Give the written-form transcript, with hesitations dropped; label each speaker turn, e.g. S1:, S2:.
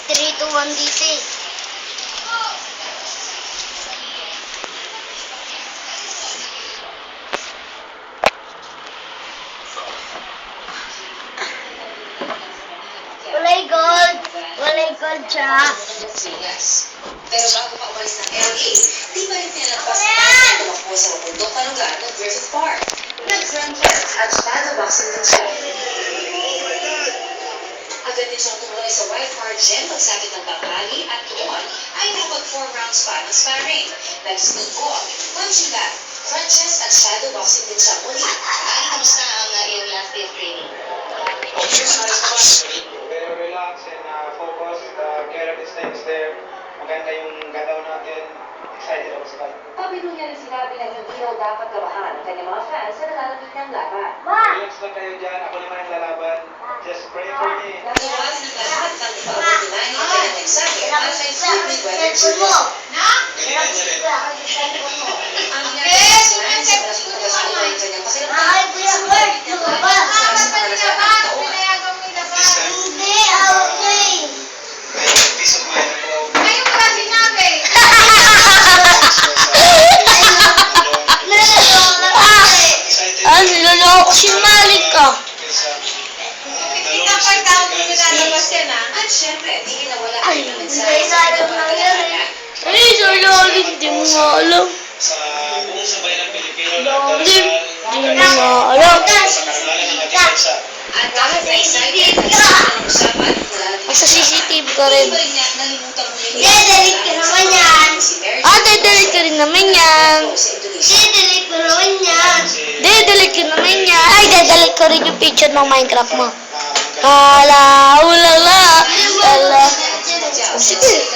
S1: Three, two, one, dito eh. Walay gold siya.
S2: Pero bago pa umalis ng LA, di ba rin pinalagpas na tumakbo sa bundok kalugar ng Griffith Park? Nag-grand chess at shadowboxing din siya. Agad din siyang tumuloy sa White Hart Gym pagsapit ng tanghali at doon ay nakapag 4 rounds pa ng sparring. Nag-speed walk, punching bag, crunches at shadowboxing din siya muli. Kamusta ang iyong last day of training?
S3: Very relax and focus. Care of the steps there. Maganda yung galaw natin. Excited ako sa fight.
S2: Pabiro niya rin sinabi na hindi raw dapat gabahan ang kanyang mga fans sa nalalamig ng laban.
S3: Relax lang kayo dyan. Ako naman ang lalaban. Just pray for me.
S2: Iwasan ng lahat ng ipapagulain ng kanyang mensahe at may fluid weather
S1: Cellphone mo.
S2: Ang ginagawa sa malaking pagkakasama ay kanyang pakiramdam.
S1: Ay, kuya, word. Lumabas. Hindi, okay.
S3: Peace of mind ako.
S1: Niloloko si Malika.
S2: At syempre, di nawala
S1: Ay,
S2: ang
S1: hindi
S2: mensahe
S1: na alam nangyari. Ay, Loli, hindi mo nga alam.
S3: Sa buong sabay ng Pilipino
S1: Loli, hindi mo nga alam.
S3: sa karanalan ng ating bansa.
S2: At kahit na excited ang usapan,
S1: Sa CCTV ka rin.
S2: di ba rin niya nalimutan mo yung
S1: Delete ka naman yan.
S2: si Mary
S1: Delete ka rin naman yan.
S2: sa Indonesia.
S1: Delete ko naman yan. Delete ko naman yan. Ay, delete ko rin yung picture ng Minecraft mo. Ala, ulala, ala. Sige.